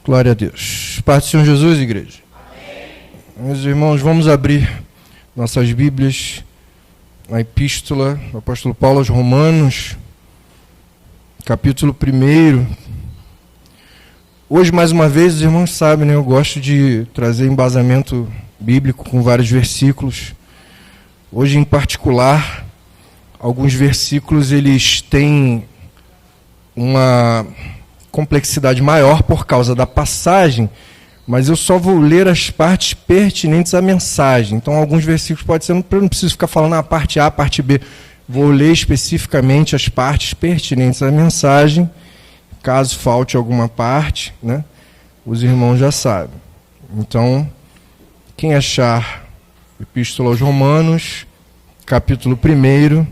Glória a Deus. Paz do Senhor Jesus, igreja. Amém. Meus irmãos, vamos abrir nossas Bíblias na Epístola do Apóstolo Paulo aos Romanos, capítulo 1. Hoje, mais uma vez, os irmãos sabem, né, eu gosto de trazer embasamento bíblico com vários versículos. Hoje, em particular, alguns versículos eles têm uma complexidade maior por causa da passagem, mas eu só vou ler as partes pertinentes à mensagem. Então, alguns versículos pode ser, eu não preciso ficar falando a parte A, a parte B. Vou ler especificamente as partes pertinentes à mensagem. Caso falte alguma parte, né, os irmãos já sabem. Então, quem achar Epístola aos Romanos, capítulo 1,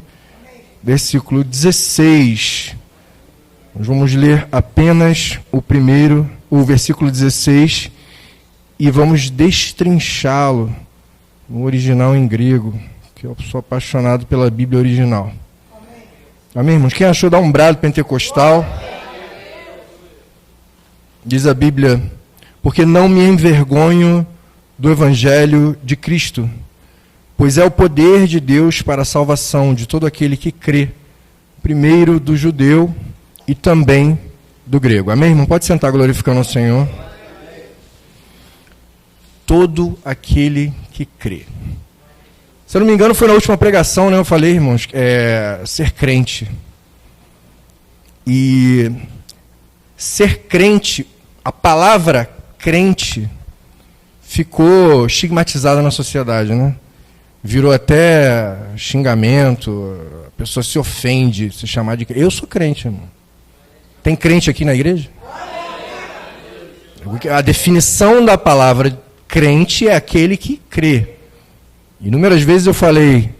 versículo 16. Nós vamos ler apenas o versículo 16 e vamos destrinchá-lo no original em grego, que eu sou apaixonado pela Bíblia original. Amém, irmãos? Quem achou, dá um brado pentecostal. Diz a Bíblia: porque não me envergonho do Evangelho de Cristo, pois é o poder de Deus para a salvação de todo aquele que crê, primeiro do judeu e também do grego. Amém, irmão? Pode sentar glorificando ao Senhor. Todo aquele que crê. Se eu não me engano, foi na última pregação, né? Eu falei, irmãos, ser crente. E ser crente, a palavra crente, ficou estigmatizada na sociedade, né? Virou até xingamento, a pessoa se ofende se chamar de crente. Eu sou crente, irmão. Tem crente aqui na igreja? A definição da palavra crente é aquele que crê. Inúmeras vezes eu falei,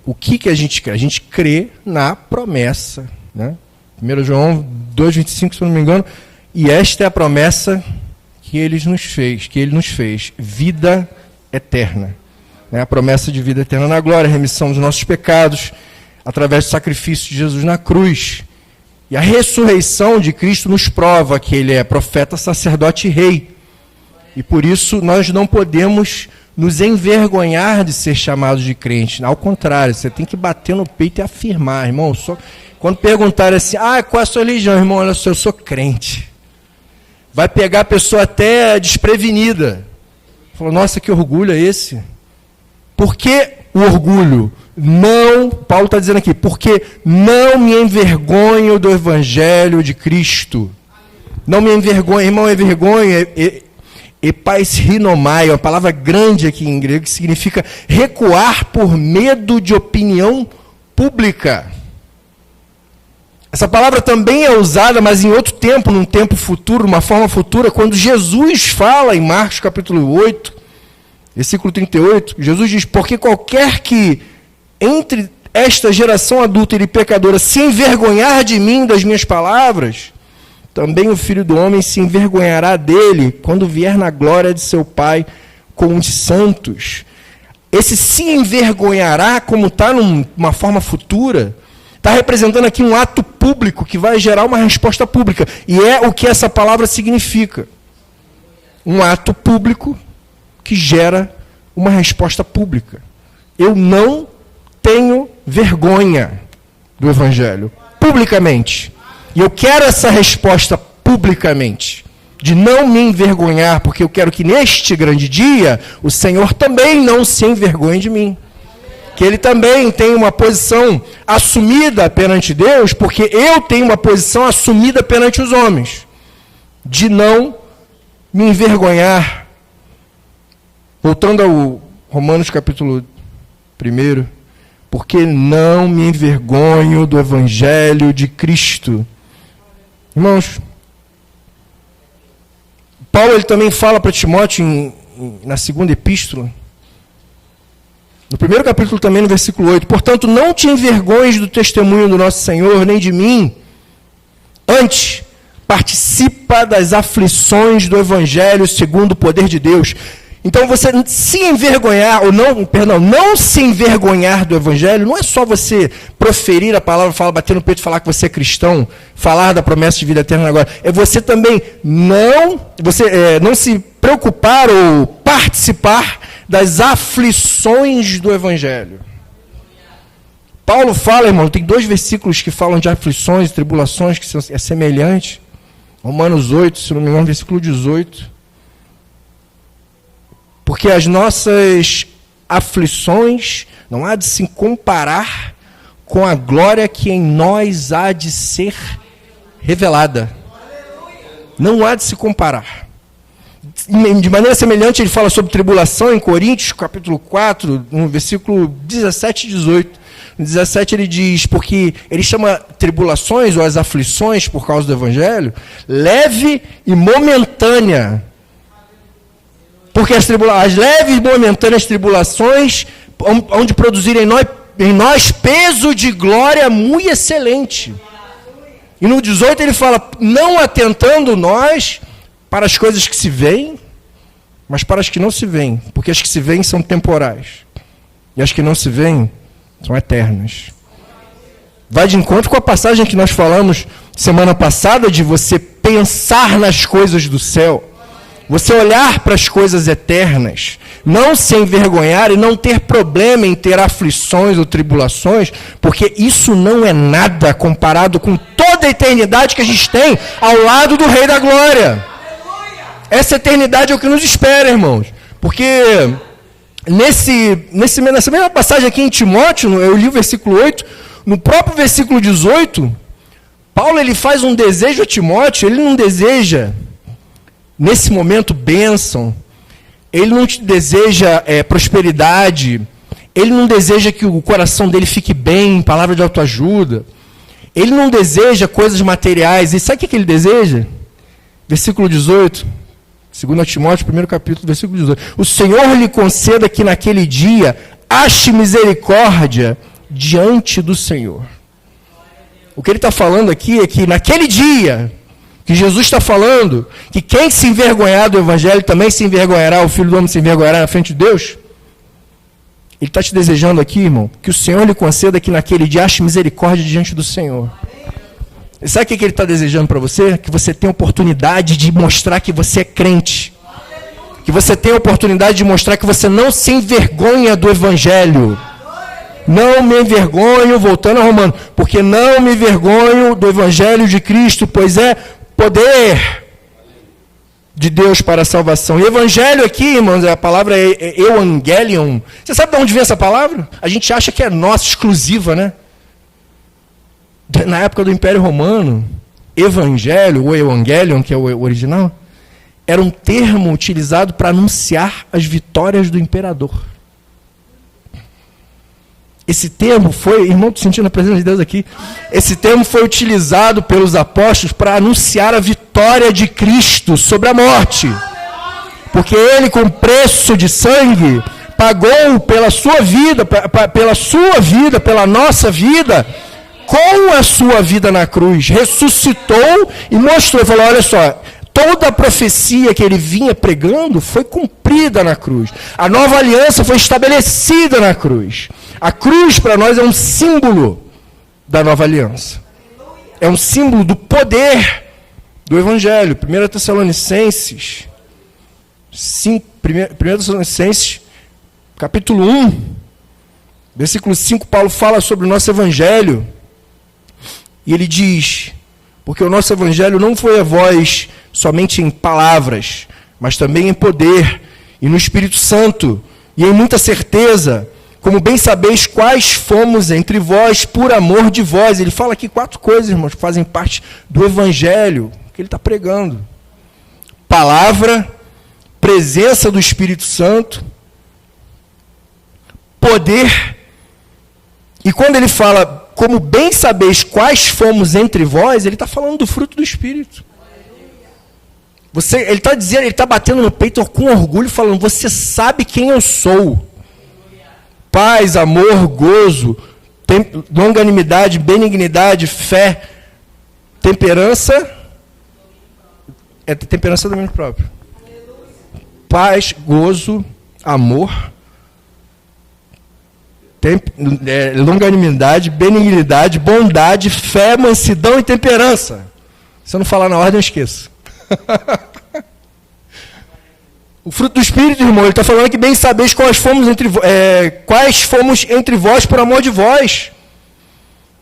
o que a gente crê? A gente crê na promessa, né? 1 João 2,25, se eu não me engano, e esta é a promessa que ele nos fez, vida eterna. Né? A promessa de vida eterna na glória, a remissão dos nossos pecados, através do sacrifício de Jesus na cruz. E a ressurreição de Cristo nos prova que ele é profeta, sacerdote e rei. E por isso nós não podemos nos envergonhar de ser chamados de crente. Ao contrário, você tem que bater no peito e afirmar, irmão. Quando perguntarem assim, qual é a sua religião, irmão? Olha só, eu sou crente. Vai pegar a pessoa até desprevenida. Falou, nossa, que orgulho é esse? Por que o orgulho? Não, Paulo está dizendo aqui, porque não me envergonho do Evangelho de Cristo. Não me envergonho, irmão, envergonha, epaisrinomai, uma palavra grande aqui em grego, que significa recuar por medo de opinião pública. Essa palavra também é usada, mas em outro tempo, num tempo futuro, uma forma futura, quando Jesus fala em Marcos capítulo 8, versículo 38, Jesus diz, porque qualquer que entre esta geração adúltera e pecadora se envergonhar de mim, das minhas palavras, também o Filho do Homem se envergonhará dele quando vier na glória de seu Pai com os santos. Esse se envergonhará, como está numa forma futura, está representando aqui um ato público que vai gerar uma resposta pública. E é o que essa palavra significa. Um ato público que gera uma resposta pública. Eu não tenho vergonha do Evangelho, publicamente. E eu quero essa resposta publicamente, de não me envergonhar, porque eu quero que neste grande dia, o Senhor também não se envergonhe de mim. Que Ele também tenha uma posição assumida perante Deus, porque eu tenho uma posição assumida perante os homens, de não me envergonhar. Voltando ao Romanos capítulo 1, porque não me envergonho do Evangelho de Cristo. Irmãos, Paulo ele também fala para Timóteo na segunda epístola, no primeiro capítulo também, no versículo 8, portanto, não te envergonhes do testemunho do nosso Senhor, nem de mim, antes, participa das aflições do Evangelho segundo o poder de Deus. Então você se envergonhar, ou não, perdão, não se envergonhar do Evangelho, não é só você proferir a palavra, bater no peito e falar que você é cristão, falar da promessa de vida eterna agora. É você também não se preocupar ou participar das aflições do Evangelho. Paulo fala, irmão, tem 2 versículos que falam de aflições e tribulações, que é semelhante. Romanos 8, se não me engano, versículo 18. Porque as nossas aflições não há de se comparar com a glória que em nós há de ser revelada. Não há de se comparar. De maneira semelhante, ele fala sobre tribulação em Coríntios, capítulo 4, no versículo 17 e 18. No 17 ele diz, porque ele chama tribulações ou as aflições por causa do Evangelho, leve e momentânea. Porque as leves e momentâneas tribulações onde produzirem em nós peso de glória muito excelente. E no 18 ele fala, não atentando nós para as coisas que se veem, mas para as que não se veem. Porque as que se veem são temporais. E as que não se veem são eternas. Vai de encontro com a passagem que nós falamos semana passada, de você pensar nas coisas do céu. Você olhar para as coisas eternas, não se envergonhar e não ter problema em ter aflições ou tribulações, porque isso não é nada comparado com toda a eternidade que a gente tem ao lado do Rei da Glória. Essa eternidade é o que nos espera, irmãos. Porque nessa mesma passagem aqui em Timóteo, eu li o versículo 8, no próprio versículo 18, Paulo ele faz um desejo a Timóteo, ele não deseja nesse momento bênção, ele não te deseja prosperidade, ele não deseja que o coração dele fique bem, palavra de autoajuda, ele não deseja coisas materiais, e sabe o que ele deseja? Versículo 18, 2 Timóteo, 1º capítulo, versículo 18, o Senhor lhe conceda que naquele dia ache misericórdia diante do Senhor. O que ele está falando aqui é que naquele dia, que Jesus está falando, que quem se envergonhar do Evangelho também se envergonhará, o Filho do Homem se envergonhará na frente de Deus. Ele está te desejando aqui, irmão, que o Senhor lhe conceda que naquele dia ache misericórdia diante do Senhor. E sabe o que ele está desejando para você? Que você tenha oportunidade de mostrar que você é crente. Que você tenha oportunidade de mostrar que você não se envergonha do Evangelho. Não me envergonho, voltando a Romano, porque não me envergonho do Evangelho de Cristo, pois é poder de Deus para a salvação. E evangelho aqui, irmãos, a palavra é evangelion. Você sabe de onde vem essa palavra? A gente acha que é nossa, exclusiva, né? Na época do Império Romano, evangelho, ou evangelion, que é o original, era um termo utilizado para anunciar as vitórias do imperador. Esse termo foi, irmão, estou sentindo a presença de Deus aqui, esse termo foi utilizado pelos apóstolos para anunciar a vitória de Cristo sobre a morte. Porque ele, com preço de sangue, pagou pela sua vida, pela nossa vida, com a sua vida na cruz, ressuscitou e mostrou, falou, olha só, toda a profecia que ele vinha pregando foi cumprida na cruz. A nova aliança foi estabelecida na cruz. A cruz para nós é um símbolo da nova aliança. É um símbolo do poder do Evangelho. 1 Tessalonicenses, capítulo 1, versículo 5, Paulo fala sobre o nosso Evangelho. E ele diz, porque o nosso Evangelho não foi a vós somente em palavras, mas também em poder, e no Espírito Santo, e em muita certeza, como bem sabeis quais fomos entre vós por amor de vós. Ele fala aqui 4 coisas, irmãos, que fazem parte do Evangelho que ele está pregando. Palavra, presença do Espírito Santo, poder. E quando ele fala, como bem sabeis quais fomos entre vós, ele está falando do fruto do Espírito. Ele está dizendo, ele está batendo no peito com orgulho, falando, você sabe quem eu sou. Paz, amor, gozo, longanimidade, benignidade, fé, temperança. É temperança do domínio próprio. paz, gozo, amor, longanimidade, benignidade, bondade, fé, mansidão e temperança. Se eu não falar na ordem, eu esqueço. O fruto do Espírito, irmão, ele está falando que bem sabeis quais fomos entre vós por amor de vós.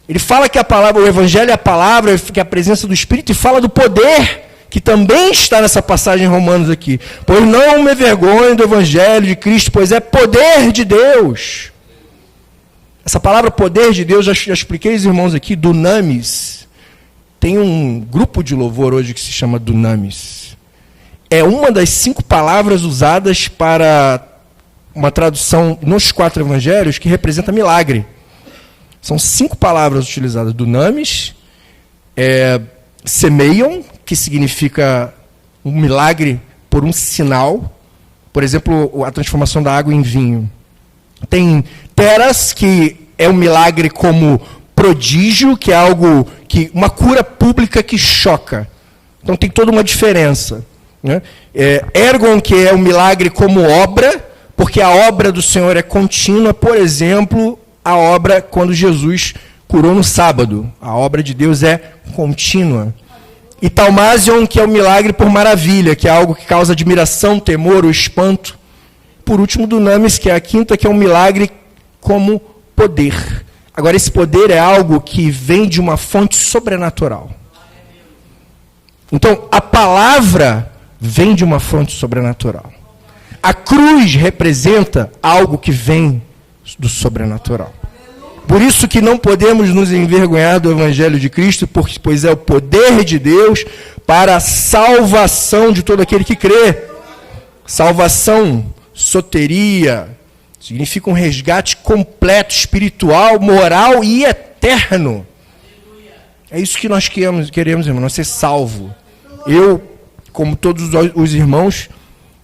Ele fala que a palavra, o Evangelho é a palavra, que é a presença do Espírito, e fala do poder, que também está nessa passagem em Romanos aqui. Pois não me envergonho do Evangelho de Cristo, pois é poder de Deus. Essa palavra poder de Deus, já expliquei aos irmãos aqui, dunamis. Tem um grupo de louvor hoje que se chama dunamis. É uma das 5 palavras usadas para uma tradução nos 4 evangelhos que representa milagre. São 5 palavras utilizadas. Dunamis, semeion, que significa um milagre por um sinal. Por exemplo, a transformação da água em vinho. Tem teras, que é um milagre como prodígio, que é algo que uma cura pública que choca. Então tem toda uma diferença. Né? Ergon, que é um milagre como obra, porque a obra do Senhor é contínua. Por exemplo, a obra quando Jesus curou no sábado. A obra de Deus é contínua. E Talmasion, que é o milagre por maravilha, que é algo que causa admiração, temor ou espanto. Por último, dunamis, que é a 5ª, que é um milagre como poder. Agora, esse poder é algo que vem de uma fonte sobrenatural. Então, a palavra vem de uma fonte sobrenatural. A cruz representa algo que vem do sobrenatural. Por isso que não podemos nos envergonhar do Evangelho de Cristo, pois é o poder de Deus para a salvação de todo aquele que crê. Salvação, soteria, significa um resgate completo, espiritual, moral e eterno. É isso que nós queremos, irmão, nós ser salvo. Eu, como todos os irmãos,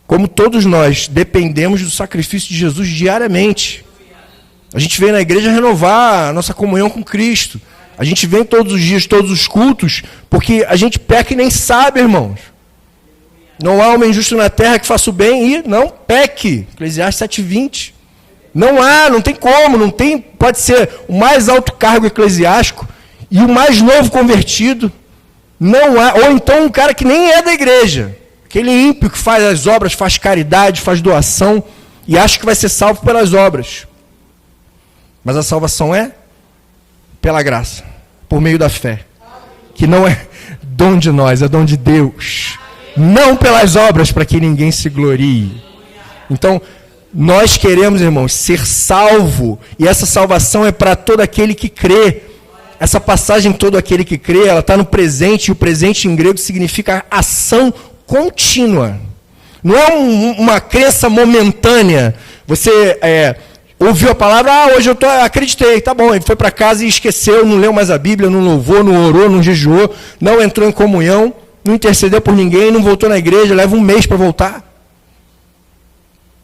como todos nós, dependemos do sacrifício de Jesus diariamente. A gente vem na igreja renovar a nossa comunhão com Cristo. A gente vem todos os dias, todos os cultos, porque a gente peca e nem sabe, irmãos. Não há homem justo na terra que faça o bem e não peque. Eclesiastes 7:20. Não há, não tem como, não tem, pode ser o mais alto cargo eclesiástico e o mais novo convertido. Não há, ou então um cara que nem é da igreja. Aquele ímpio que faz as obras, faz caridade, faz doação e acha que vai ser salvo pelas obras. Mas a salvação é pela graça, por meio da fé. Que não é dom de nós, é dom de Deus. Não pelas obras, para que ninguém se glorie. Então, nós queremos, irmãos, ser salvo. E essa salvação é para todo aquele que crê. Essa passagem, todo aquele que crê, ela está no presente. E o presente em grego significa ação contínua. Não é uma crença momentânea. Você ouviu a palavra, hoje eu acreditei, tá bom. Ele foi para casa e esqueceu, não leu mais a Bíblia, não louvou, não orou, não jejuou, não entrou em comunhão, não intercedeu por ninguém, não voltou na igreja, leva 1 mês para voltar.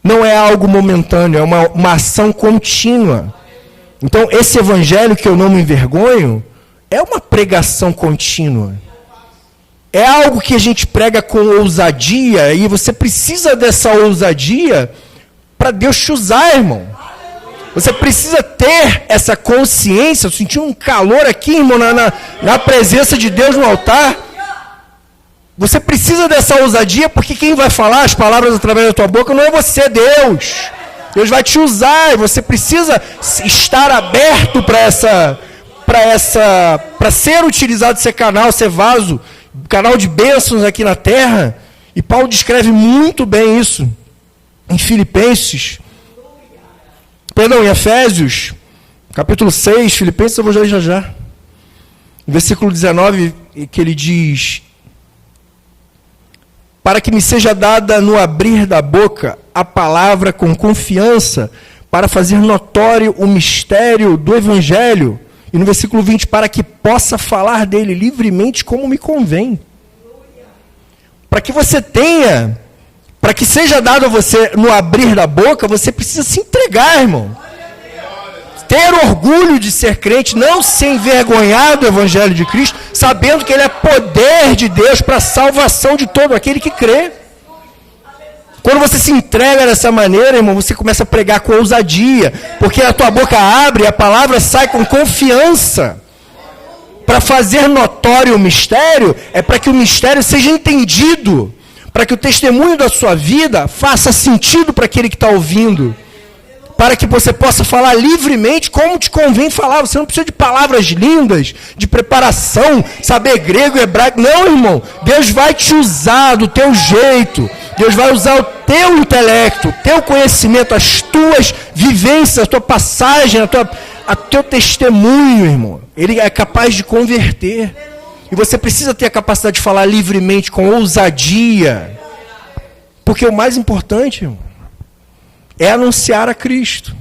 Não é algo momentâneo, é uma ação contínua. Então, esse evangelho que eu não me envergonho, é uma pregação contínua. É algo que a gente prega com ousadia, e você precisa dessa ousadia para Deus te usar, irmão. Você precisa ter essa consciência. Eu senti um calor aqui, irmão, na presença de Deus no altar. Você precisa dessa ousadia, porque quem vai falar as palavras através da tua boca não é você, é Deus. Deus vai te usar, e você precisa estar aberto para ser utilizado, ser canal, ser vaso, canal de bênçãos aqui na terra. E Paulo descreve muito bem isso em Filipenses. Perdão, em Efésios, capítulo 6, Filipenses, eu vou ler já. Versículo 19, que ele diz: para que me seja dada no abrir da boca a palavra com confiança, para fazer notório o mistério do Evangelho. E no versículo 20, para que possa falar dele livremente como me convém. Para que você tenha... Para que seja dado a você no abrir da boca, você precisa se entregar, irmão. Ter orgulho de ser crente, não se envergonhar do Evangelho de Cristo, sabendo que ele é poder de Deus para a salvação de todo aquele que crê. Quando você se entrega dessa maneira, irmão, você começa a pregar com ousadia, porque a tua boca abre e a palavra sai com confiança. Para fazer notório o mistério, é para que o mistério seja entendido, para que o testemunho da sua vida faça sentido para aquele que está ouvindo, para que você possa falar livremente como te convém falar. Você não precisa de palavras lindas, de preparação, saber grego e hebraico. Não, irmão, Deus vai te usar do teu jeito, Deus vai usar o teu intelecto, o teu conhecimento, as tuas vivências, a tua passagem, a teu testemunho, irmão. Ele é capaz de converter. E você precisa ter a capacidade de falar livremente, com ousadia. Porque o mais importante, irmão, é anunciar a Cristo.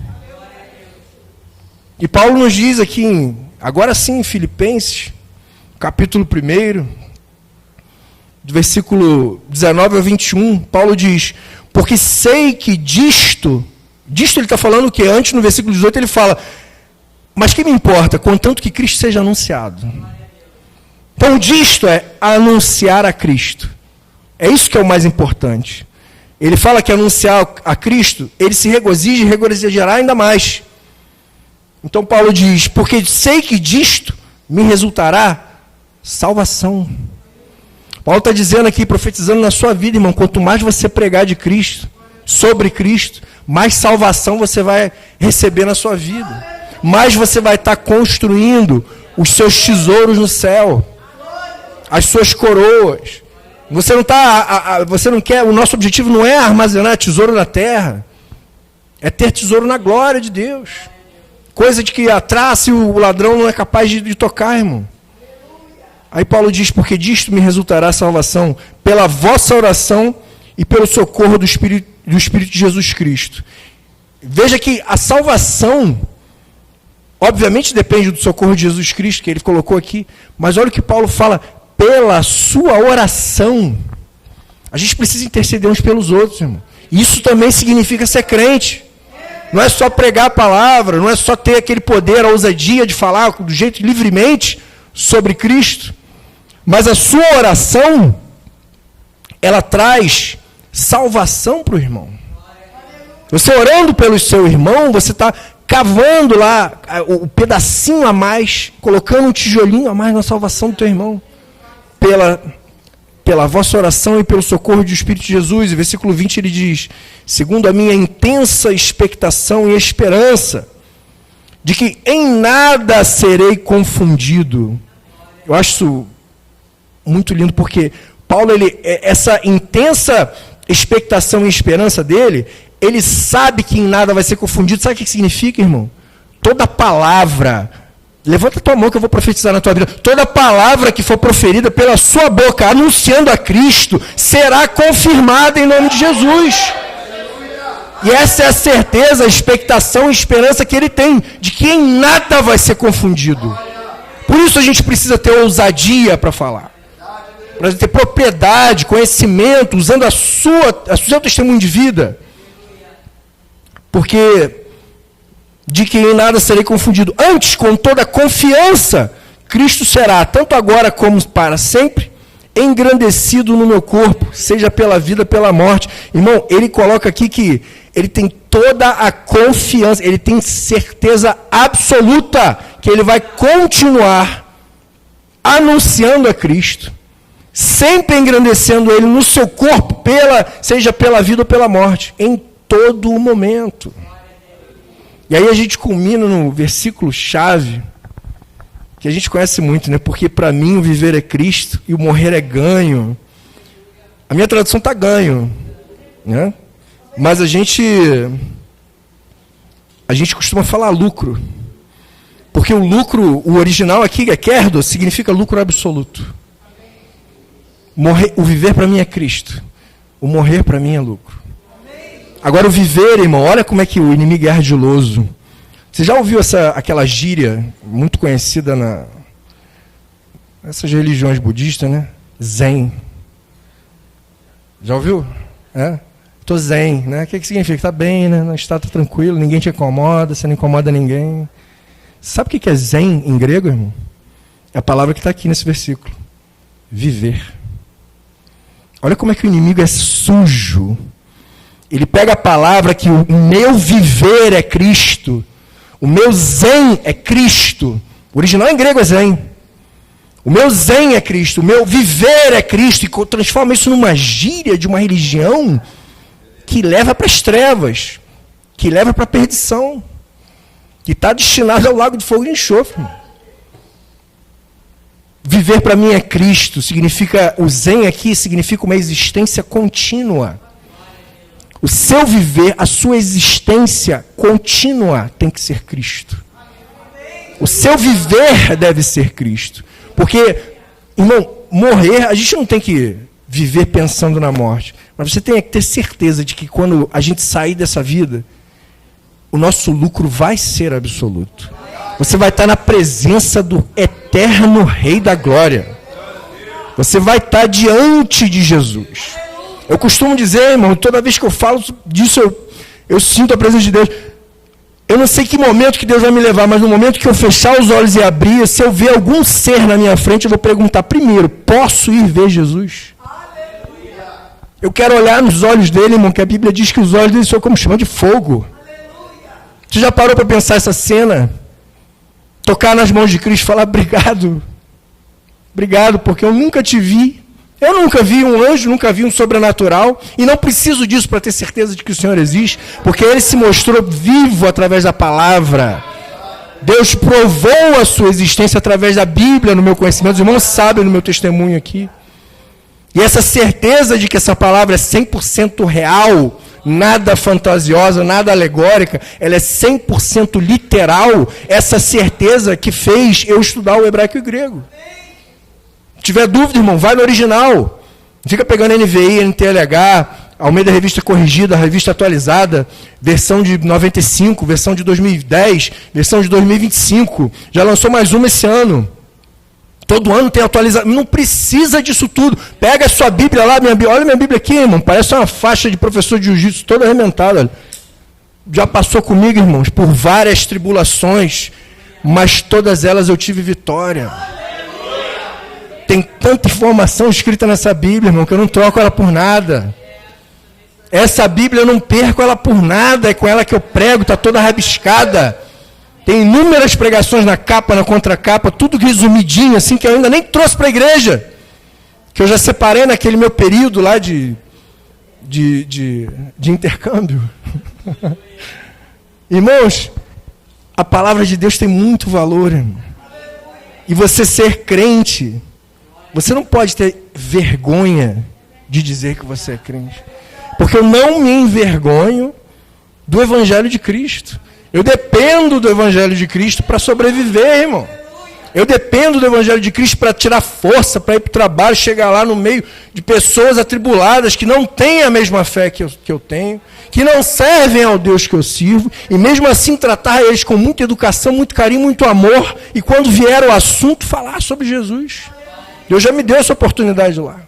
E Paulo nos diz aqui, agora sim, em Filipenses, capítulo 1, do versículo 19 ao 21, Paulo diz: porque sei que disto ele está falando o quê? Antes, no versículo 18, ele fala: mas que me importa, contanto que Cristo seja anunciado. Então, disto é anunciar a Cristo. É isso que é o mais importante. Ele fala que anunciar a Cristo, ele se regozija e regozijará ainda mais. Então, Paulo diz: porque sei que disto me resultará salvação. Paulo está dizendo aqui, profetizando na sua vida, irmão, quanto mais você pregar de Cristo, sobre Cristo, mais salvação você vai receber na sua vida. Mais você vai estar construindo os seus tesouros no céu, as suas coroas. Você não quer, o nosso objetivo não é armazenar tesouro na terra, é ter tesouro na glória de Deus. Coisa de que a traça e o ladrão não é capaz de tocar, irmão. Aí Paulo diz: porque disto me resultará salvação, pela vossa oração e pelo socorro do Espírito de Jesus Cristo. Veja que a salvação, obviamente, depende do socorro de Jesus Cristo, que ele colocou aqui, mas olha o que Paulo fala: pela sua oração. A gente precisa interceder uns pelos outros, irmão. Isso também significa ser crente. Não é só pregar a palavra, não é só ter aquele poder, a ousadia de falar do jeito livremente sobre Cristo, mas a sua oração, ela traz salvação para o irmão. Você orando pelo seu irmão, você está cavando lá o pedacinho a mais, colocando um tijolinho a mais na salvação do teu irmão. Pela vossa oração e pelo socorro do Espírito de Jesus. E versículo 20 ele diz: segundo a minha intensa expectação e esperança, de que em nada serei confundido. Eu acho isso muito lindo, porque Paulo, essa intensa expectação e esperança dele, ele sabe que em nada vai ser confundido. Sabe o que significa, irmão? Toda palavra, levanta a tua mão que eu vou profetizar na tua vida, toda palavra que for proferida pela sua boca, anunciando a Cristo, será confirmada em nome de Jesus. E essa é a certeza, a expectação e esperança que ele tem, de que em nada vai ser confundido. Por isso a gente precisa ter ousadia para falar. Para ter propriedade, conhecimento, usando o seu testemunho de vida. Porque de que em nada serei confundido. Antes, com toda confiança, Cristo será, tanto agora como para sempre, engrandecido no meu corpo, seja pela vida, pela morte. Irmão, ele coloca aqui que ele tem toda a confiança, ele tem certeza absoluta que ele vai continuar anunciando a Cristo, sempre engrandecendo ele no seu corpo, seja pela vida ou pela morte, em todo o momento. E aí a gente culmina no versículo chave, que a gente conhece muito, né? Porque para mim o viver é Cristo e o morrer é ganho. A minha tradução está ganho, né? Mas a gente costuma falar lucro. Porque o lucro, o original aqui é kerdos, significa lucro absoluto. O viver para mim é Cristo. O morrer para mim é lucro. Agora o viver, irmão, olha como é que o inimigo é ardiloso. Você já ouviu aquela gíria muito conhecida nessas religiões budistas, né? Zen. Já ouviu? Tô zen, né? O que significa? Está bem, né? Está tranquilo, ninguém te incomoda, você não incomoda ninguém. Sabe o que é zen em grego, irmão? É a palavra que está aqui nesse versículo. Viver. Olha como é que o inimigo é sujo. Ele pega a palavra que o meu viver é Cristo, o meu zen é Cristo. O original em grego é zen. O meu zen é Cristo, o meu viver é Cristo, e transforma isso numa gíria de uma religião que leva para as trevas, que leva para a perdição, que está destinada ao lago de fogo e enxofre. Viver para mim é Cristo, significa, o zen aqui significa uma existência contínua. O seu viver, a sua existência contínua tem que ser Cristo. O seu viver deve ser Cristo. Porque, irmão, morrer, a gente não tem que viver pensando na morte. Mas você tem que ter certeza de que quando a gente sair dessa vida, o nosso lucro vai ser absoluto. Você vai estar na presença do eterno Rei da Glória. Você vai estar diante de Jesus. Eu costumo dizer, irmão, toda vez que eu falo disso, eu sinto a presença de Deus. Eu não sei que momento que Deus vai me levar, mas no momento que eu fechar os olhos e abrir, se eu ver algum ser na minha frente, eu vou perguntar primeiro, posso ir ver Jesus? Aleluia. Eu quero olhar nos olhos dele, irmão, que a Bíblia diz que os olhos dele são como chama de fogo. Aleluia. Você já parou para pensar essa cena? Tocar nas mãos de Cristo e falar, obrigado. Obrigado, porque eu nunca te vi. Eu nunca vi um anjo, nunca vi um sobrenatural, e não preciso disso para ter certeza de que o Senhor existe, porque Ele se mostrou vivo através da palavra. Deus provou a sua existência através da Bíblia, no meu conhecimento. Os irmãos sabem no meu testemunho aqui. E essa certeza de que essa palavra é 100% real, nada fantasiosa, nada alegórica, ela é 100% literal, essa certeza que fez eu estudar o hebraico e o grego. Se tiver dúvida, irmão, vai no original. Não fica pegando NVI, NTLH, Almeida Revista Corrigida, Revista Atualizada, versão de 95, versão de 2010, versão de 2025. Já lançou mais uma esse ano. Todo ano tem atualização. Não precisa disso tudo. Pega a sua Bíblia lá, olha minha Bíblia aqui, irmão. Parece uma faixa de professor de jiu-jitsu toda arrementada. Olha. Já passou comigo, irmãos, por várias tribulações, mas todas elas eu tive vitória. Tem tanta informação escrita nessa Bíblia, irmão, que eu não troco ela por nada. Essa Bíblia eu não perco ela por nada, é com ela que eu prego, está toda rabiscada. Tem inúmeras pregações na capa, na contracapa, tudo resumidinho, assim, que eu ainda nem trouxe para a igreja. Que eu já separei naquele meu período lá de intercâmbio. Irmãos, a palavra de Deus tem muito valor, irmão. E você ser crente, você não pode ter vergonha de dizer que você é crente. Porque eu não me envergonho do Evangelho de Cristo. Eu dependo do Evangelho de Cristo para sobreviver, irmão. Eu dependo do Evangelho de Cristo para tirar força, para ir para o trabalho, chegar lá no meio de pessoas atribuladas que não têm a mesma fé que eu tenho, que não servem ao Deus que eu sirvo, e mesmo assim tratar eles com muita educação, muito carinho, muito amor, e quando vier o assunto, falar sobre Jesus. Deus já me deu essa oportunidade lá.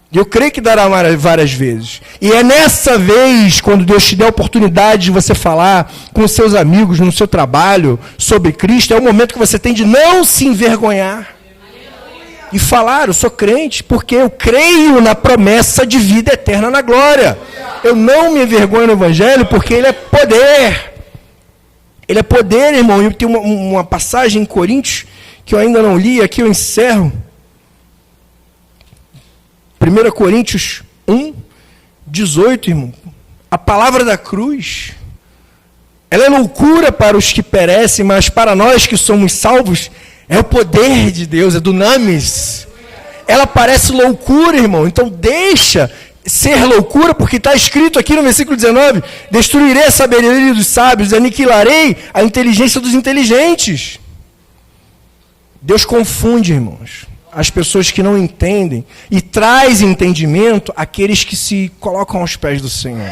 E eu creio que dará várias vezes. E é nessa vez, quando Deus te der a oportunidade de você falar com os seus amigos, no seu trabalho, sobre Cristo, é o momento que você tem de não se envergonhar. E falar, eu sou crente, porque eu creio na promessa de vida eterna na glória. Eu não me envergonho no Evangelho, porque ele é poder. Ele é poder, irmão. E tem uma passagem em Coríntios, que eu ainda não li, aqui eu encerro. 1 Coríntios 1, 18, irmão. A palavra da cruz, ela é loucura para os que perecem, mas para nós que somos salvos, é o poder de Deus, é dunamis. Ela parece loucura, irmão. Então deixa ser loucura, porque está escrito aqui no versículo 19, destruirei a sabedoria dos sábios, aniquilarei a inteligência dos inteligentes. Deus confunde, irmãos, as pessoas que não entendem, e traz entendimento àqueles que se colocam aos pés do Senhor.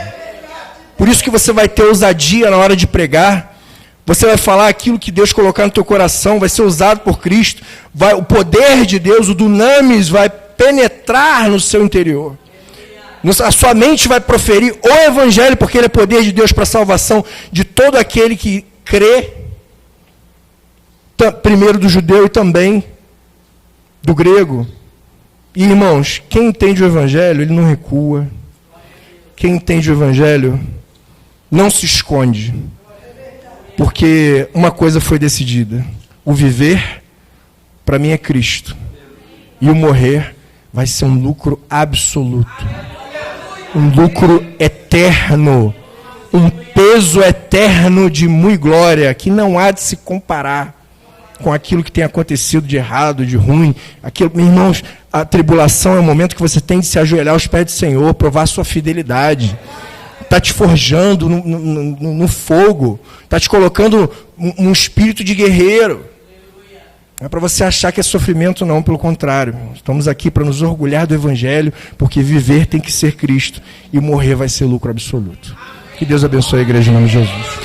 Por isso que você vai ter ousadia na hora de pregar, você vai falar aquilo que Deus colocar no teu coração, vai ser usado por Cristo, o poder de Deus, o dunamis, vai penetrar no seu interior. A sua mente vai proferir o Evangelho, porque ele é poder de Deus para a salvação de todo aquele que crê, primeiro do judeu e também do grego. E, irmãos, quem entende o Evangelho, ele não recua. quem entende o Evangelho não se esconde, porque uma coisa foi decidida: o viver, para mim, é Cristo, e o morrer vai ser um lucro absoluto, um lucro eterno, um peso eterno de muita glória, que não há de se comparar com aquilo que tem acontecido de errado, de ruim. Aquilo, meus irmãos, a tribulação é o momento que você tem de se ajoelhar aos pés do Senhor, provar sua fidelidade. Está te forjando no fogo, está te colocando um espírito de guerreiro. Não é para você achar que é sofrimento, não, pelo contrário. Estamos aqui para nos orgulhar do Evangelho, porque viver tem que ser Cristo, e morrer vai ser lucro absoluto. Que Deus abençoe a igreja em nome de Jesus.